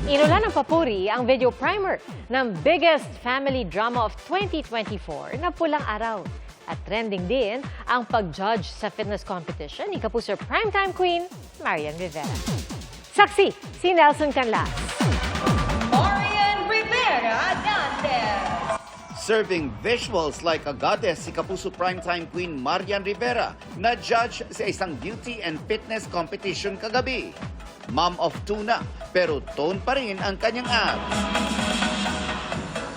Inulan ng papuri ang video primer ng biggest family drama of 2024 na Pulang Araw. At trending din ang pag-judge sa fitness competition ni Kapuso primetime queen Marian Rivera. Saksi si Nelson Canlas. Marian Rivera Dantes. Serving visuals like a goddess si Kapuso primetime queen Marian Rivera na judge sa isang beauty and fitness competition kagabi. Mom of two na, pero tone pa rin ang kanyang abs.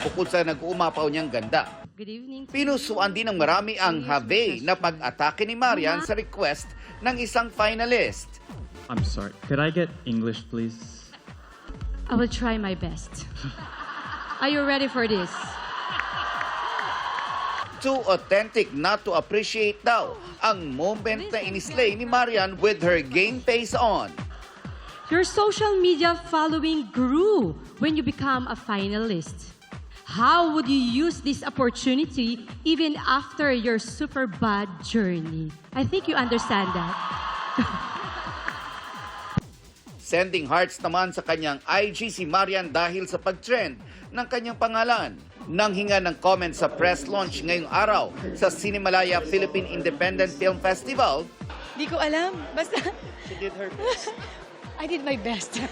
Bukod sa nag-uumapaw niyang ganda, Good evening. pinusuan din ng marami ang have na pag-atake ni Marian sa request ng isang finalist. I'm sorry. Could I get English, please? I will try my best. Are you ready for this? Too authentic not to appreciate daw ang moment na inislay ni Marian with her game face on. Your social media following grew when you become a finalist. How would you use this opportunity even after your super bad journey? I think you understand that. Sending hearts naman sa kanyang IG si Marian dahil sa pag-trend ng kanyang pangalan. Nang hinga ng comment sa press launch ngayong araw sa Cinemalaya Philippine Independent Film Festival, Di ko alam. Basta, she did her best. I did my best.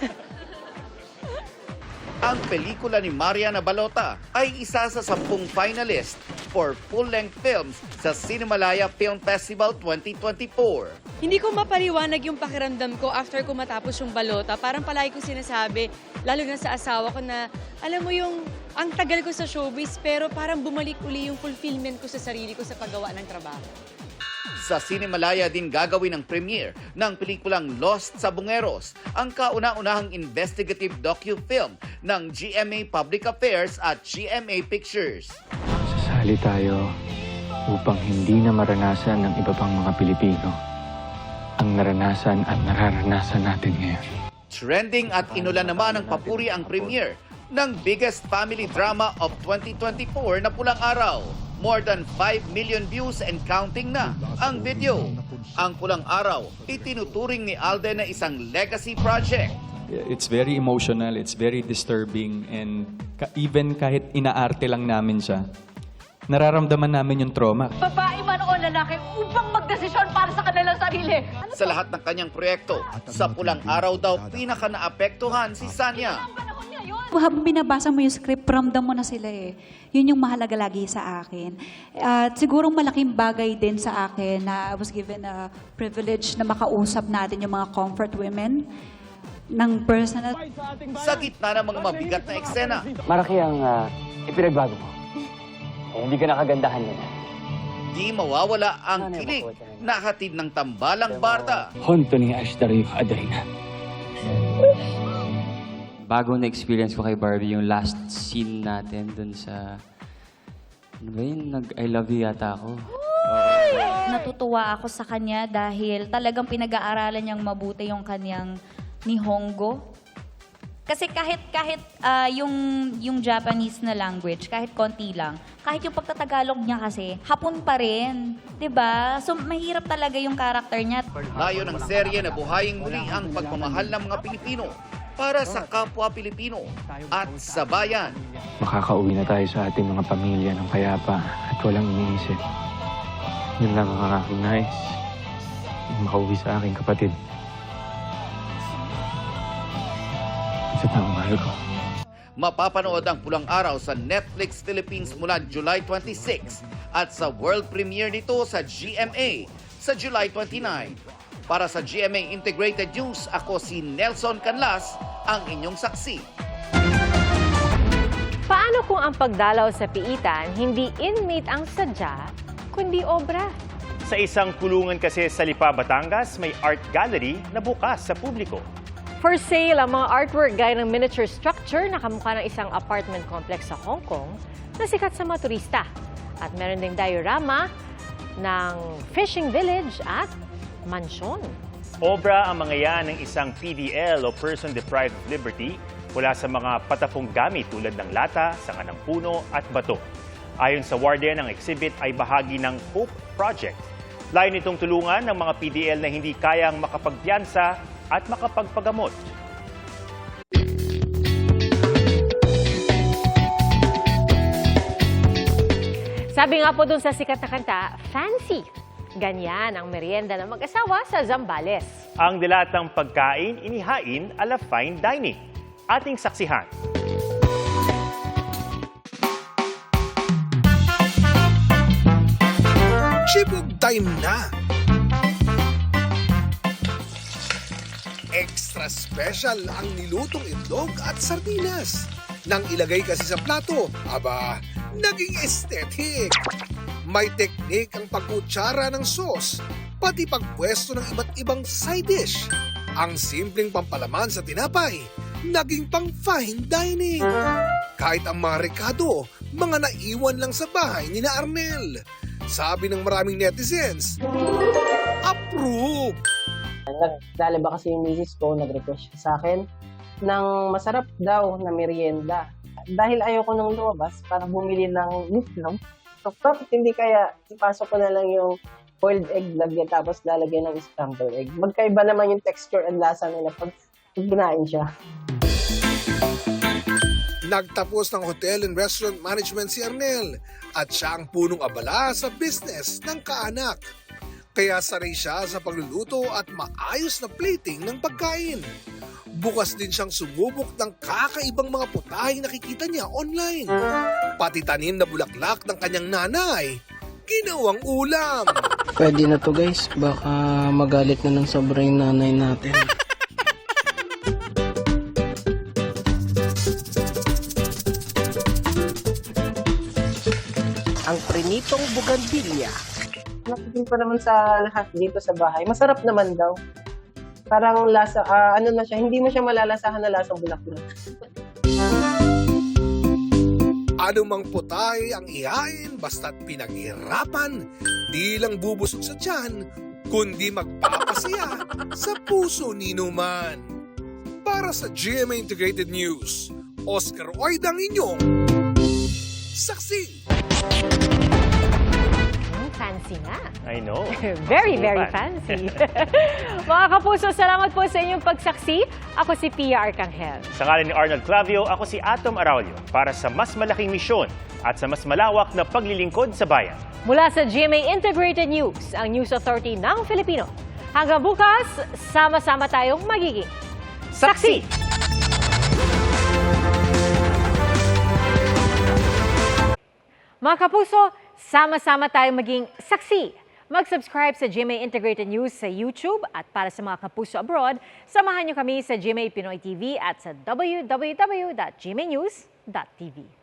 Ang pelikula ni Marian Balota ay isa sa 10 finalist for full-length films sa Cinemalaya Film Festival 2024. Hindi ko mapaliwanag yung pakiramdam ko after ko matapos yung balota. Parang palagi ko sinasabi, lalo na sa asawa ko na, alam mo yung, ang tagal ko sa showbiz, pero parang bumalik uli yung fulfillment ko sa sarili ko sa paggawa ng trabaho. Sa Cinemalaya din gagawin ang premiere ng pelikulang Lost sa Bungeros, ang kauna-unahang investigative docu-film ng GMA Public Affairs at GMA Pictures. Sasali tayo upang hindi na maranasan ng iba pang mga Pilipino ang naranasan at nararanasan natin ngayon. Trending at inulan naman ng papuri ang premiere ng biggest family drama of 2024 na Pulang Araw. More than 5 million views and counting na ang video. Ang Pulang Araw, itinuturing ni Alden na isang legacy project. It's very emotional, it's very disturbing, and even kahit inaarte lang namin siya, nararamdaman namin yung trauma. Babae man o lalaki upang magdesisyon para sa kanilang sarili. Sa lahat ng kanyang proyekto, sa Pulang Araw daw pinaka-naapektuhan si Sanya. Habang binabasa mo yung script, ramdam mo na sila eh. Yun yung mahalaga lagi sa akin. At sigurong malaking bagay din sa akin na I was given a privilege na makausap natin yung mga comfort women ng personal. Sa gitna ng mga mabigat na eksena, Maraki ang ipinagbago mo. Hindi ka nakagandahan yun. di mawawala ang kilig na hatid ng tambalang Barda. Honto ni Ashtarif Adrina. Bago na-experience ko kay Barbie yung last scene natin dun sa... Ano ba yun? Nag-I love you yata ako. Natutuwa ako sa kanya dahil talagang pinag-aaralan niyang mabuti yung kanyang Nihongo. Kasi kahit yung Japanese na language, kahit konti lang, kahit yung pagtatagalog niya kasi, hapon pa rin. 'Di ba? So mahirap talaga yung karakter niya. Layo ng serye na buhayin muli ang pagmamahal ng mga Pilipino para sa kapwa Pilipino at sa bayan. Makakauwi na tayo sa ating mga pamilya ng payapa at walang iniisip. Yun lang ang aking nais. Makauwi sa aking kapatid. Sa taong mahal ko. Mapapanood ang Pulang Araw sa Netflix Philippines mula July 26 at sa world premiere nito sa GMA sa July 29. Para sa GMA Integrated News, ako si Nelson Canlas, ang inyong saksi. Paano kung ang pagdalaw sa piitan hindi inmate ang sadya, kundi obra? Sa isang kulungan kasi sa Lipa, Batangas, may art gallery na bukas sa publiko. For sale ang mga artwork gaya ng miniature structure na kamukha ng isang apartment complex sa Hong Kong na sikat sa mga turista. At meron ding diorama ng fishing village at mansyon. Obra ang mga yan ng isang PDL o Person Deprived of Liberty mula sa mga patapong gamit tulad ng lata, sanga ng puno at bato. Ayon sa warden, ang exhibit ay bahagi ng Hope Project. Layo nitong tulungan ng mga PDL na hindi kayang makapagpiyansa at makapagpagamot. Sabi nga po dun sa sikat na kanta, fancy. Ganyan ang merienda ng mag-asawa sa Zambales. Ang dilatang pagkain inihain ala fine dining. Ating saksihan. Chibog time na! Extra special ang nilutong itlog at sardinas. Nang ilagay kasi sa plato, aba, naging aesthetic. May teknik ang pagkutsara ng sauce, pati pagpwesto ng iba't ibang side dish. Ang simpleng pampalaman sa tinapay, naging pang fine dining. Kahit ang mga rekado, mga naiwan lang sa bahay ni na Arnel. Sabi ng maraming netizens, approve! Naglalaba kasi yung misis ko, nag-request sa akin ng masarap daw na merienda. Dahil ayoko nung lumabas para bumili ng itlog, so bakit hindi kaya ipasok ko na lang yung boiled egg lagyan tapos lalagyan ng scrambled egg. Magkaiba naman yung texture and lasa nila pag ginain siya. Nagtapos ng Hotel and Restaurant Management si Arnel at siya ang punong abala sa business ng kaanak. Kaya sanay siya sa pagluluto at maayos na plating ng pagkain. Bukas din siyang sumubok ng kakaibang mga putahing nakikita niya online. Pati tanim na bulaklak ng kanyang nanay, ginawang ulam. Pwede na to guys, baka magalit na ng sobra yung nanay natin. Ang prinitong buganbilya. Nakikin pa naman sa lahat dito sa bahay. Masarap naman daw. Parang lasa, ano na siya, hindi mo siya malalasahan na lasang bulaklak. Anumang putahe ang ihain basta't pinaghirapan, di lang bubusog sa tiyan, kundi magpapasaya sa puso ni Numan. Para sa GMA Integrated News, Oscar Oidang inyong saksi. Fancy nga. I know. Very, very fancy. Mga kapuso, salamat po sa inyong pagsaksi. Ako si Pia Arcangel. Sa ngalan ni Arnold Clavio, ako si Atom Araulio para sa mas malaking misyon at sa mas malawak na paglilingkod sa bayan. Mula sa GMA Integrated News, ang News Authority ng Filipino. Hanggang bukas, sama-sama tayong magiging saksi! Mga kapuso, sama-sama tayong maging saksi. Mag-subscribe sa GMA Integrated News sa YouTube at para sa mga kapuso abroad, samahan niyo kami sa GMA Pinoy TV at sa www.gmanews.tv.